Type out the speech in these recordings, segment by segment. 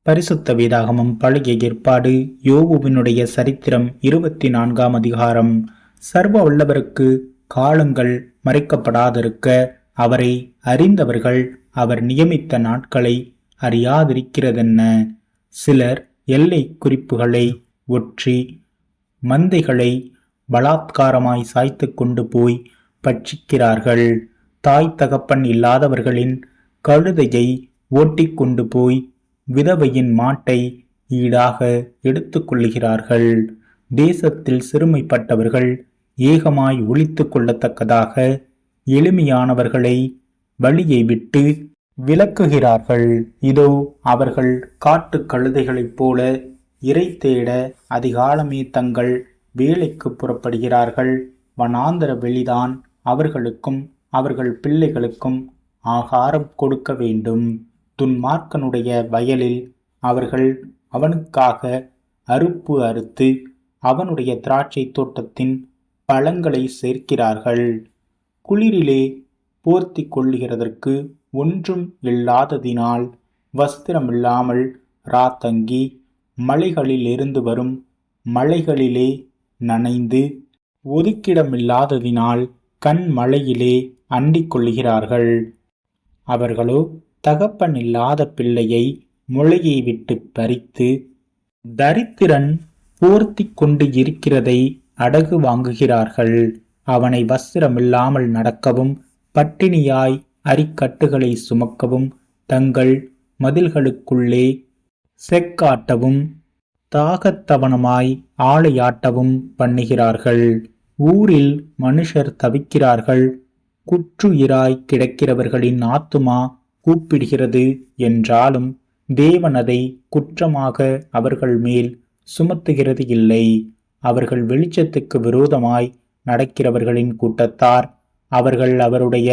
பரிசுத்த வேதாகமம் பழைய ஏற்பாடு யோபுவினுடைய சரித்திரம் 24ஆம் அதிகாரம். சர்வ வல்லவருக்கு காலங்கள் மறைக்கப்படாதிருக்க அவரை அறிந்தவர்கள் அவர் நியமித்த நாட்களை அறியாதிருக்கிறதென்ன? சிலர் எல்லை குறிப்புகளை ஒற்றி மந்தைகளை பலாத்காரமாய் சாய்த்து கொண்டு போய் பட்சிக்கிறார்கள். தாய் தகப்பன் இல்லாதவர்களின் கழுதையை ஓட்டிக்கொண்டு போய் விதவையின் மாட்டை ஈடாக எடுத்துக் கொள்ளுகிறார்கள். தேசத்தில் சிறுமைப்பட்டவர்கள் ஏகமாய் ஒழித்து கொள்ளத்தக்கதாக எளிமையானவர்களை வழியை விட்டு விலக்குகிறார்கள். இதோ அவர்கள் காட்டு கழுதைகளைப் போல இரை தேட அதிகாலமே தங்கள் வேலைக்கு புறப்படுகிறார்கள். வனாந்தர வெளிதான் அவர்களுக்கும் அவர்கள் பிள்ளைகளுக்கும் ஆகாரம் கொடுக்க வேண்டும். துன்மார்க்கனுடைய வயலில் அவர்கள் அவனுக்காக அறுப்பு அறுத்து அவனுடைய திராட்சை தோட்டத்தின் பழங்களை சேர்க்கிறார்கள். குளிரிலே போர்த்தி கொள்ளுகிறதற்கு ஒன்றும் இல்லாததினால் வஸ்திரமில்லாமல் ராத்தங்கி மலைகளிலிருந்து வரும் மலைகளிலே நனைந்து ஒதுக்கிடமில்லாததினால் கண்மலையிலே அண்டிக் கொள்ளுகிறார்கள். அவர்களோ தகப்பன் இல்லாத பிள்ளையை முளையை விட்டு பறித்து தரித்திரன் போர்த்தி கொண்டு இருக்கிறதை அடகு வாங்குகிறார்கள். அவனை வஸ்திரமில்லாமல் நடக்கவும் பட்டினியாய் அரிக்கட்டுகளை சுமக்கவும் தங்கள் மதில்களுக்குள்ளே செக்காட்டவும் தாகத்தவனமாய் ஆளையாட்டவும் பண்ணுகிறார்கள். ஊரில் மனுஷர் தவிக்கிறார்கள். குற்றுயிராய் கிடக்கிறவர்களின் ஆத்துமா கூப்பிடுகிறது என்றாலும் தேவன் அதை குற்றமாக அவர்கள் மேல் சுமத்துகிறது இல்லை. அவர்கள் வெளிச்சத்துக்கு விரோதமாய் நடக்கிறவர்களின் கூட்டத்தார். அவர்கள் அவருடைய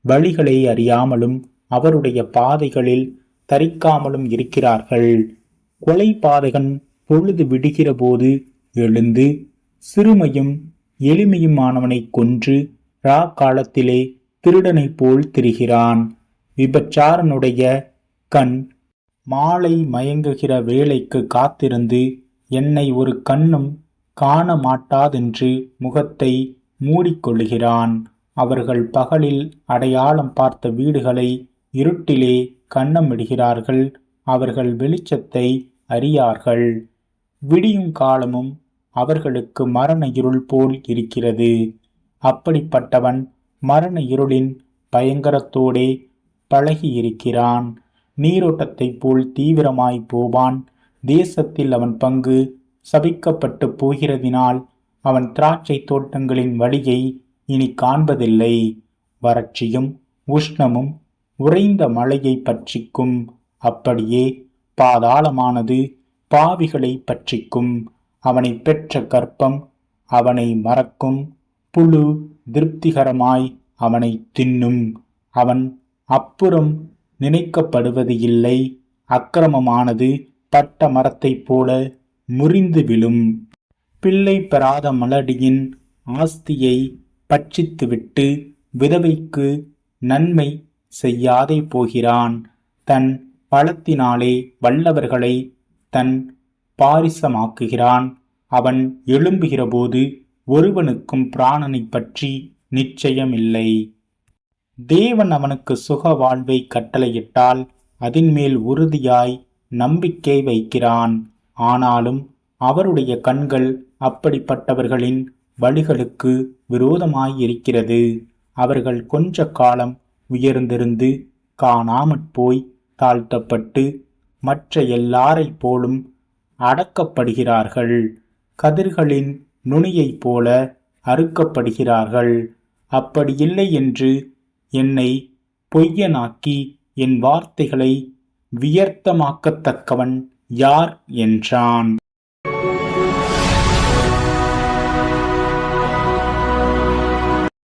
வழிகளை அறியாமலும் அவருடைய பாதைகளில் தரிக்காமலும் இருக்கிறார்கள். கொலை பாதகன் பொழுது விடுகிற போது எழுந்து சிறுமையும் எளிமையுமானவனை கொன்று ரா காலத்திலே திருடனை போல் திரிகிறான். விபச்சாரனுடைய கண் மாலை மயங்குகிற வேளைக்கு காத்திருந்து என்னை ஒரு கண்ணும் காண மாட்டாதென்று முகத்தை மூடிக்கொள்ளுகிறான். அவர்கள் பகலில் அடையாளம் பார்த்த வீடுகளை இருட்டிலே கன்னமிடுகிறார்கள். அவர்கள் வெளிச்சத்தை அறியார்கள். விடியும் காலமும் அவர்களுக்கு மரண இருள் போல் இருக்கிறது. அப்படிப்பட்டவன் மரண இருளின் பயங்கரத்தோடே பழகியிருக்கிறான். நீரோட்டத்தைப் போல் தீவிரமாய் போவான். தேசத்தில் அவன் பங்கு சபிக்கப்பட்டு போகிறதினால் அவன் திராட்சை தோட்டங்களின் வழியை இனி காண்பதில்லை. வறட்சியும் உஷ்ணமும் உறைந்த மழையை பட்சிக்கும். அப்படியே பாதாளமானது பாவிகளை பட்சிக்கும். அவனை பெற்ற கற்பம் அவனை மறக்கும். புழு திருப்திகரமாய் அவனை தின்னும். அவன் அப்புறம் நினைக்கப்படுவது இல்லை. அக்கிரமமானது பட்ட மரத்தைப் போல முறிந்து விழும். பிள்ளை பெறாத மலடியின் ஆஸ்தியை பட்சித்துவிட்டு விதவைக்கு நன்மை செய்யாதே போகிறான். தன் பலத்தினாலே வல்லவர்களை தன் பாரிசமாக்குகிறான். அவன் எழும்புகிறபோது ஒருவனுக்கும் பிராணனை பற்றி நிச்சயமில்லை. தேவன் அவனுக்கு சுக வாழ்வை கட்டளையிட்டால் அதின்மேல் உறுதியாய் நம்பிக்கை வைக்கிறான். ஆனாலும் அவருடைய கண்கள் அப்படிப்பட்டவர்களின் வழிகளுக்கு விரோதமாயிருக்கிறது. அவர்கள் கொஞ்ச காலம் உயர்ந்திருந்து காணாமற் போய் தாழ்த்தப்பட்டு மற்ற எல்லாரைப் போலும் அடக்கப்படுகிறார்கள். கதிர்களின் நுனியைப் போல அறுக்கப்படுகிறார்கள். அப்படியில்லை என்று என்னை பொய்யனாக்கி என் வார்த்தைகளை வியர்த்தமாக்கத்தக்கவன் யார் என்றான்.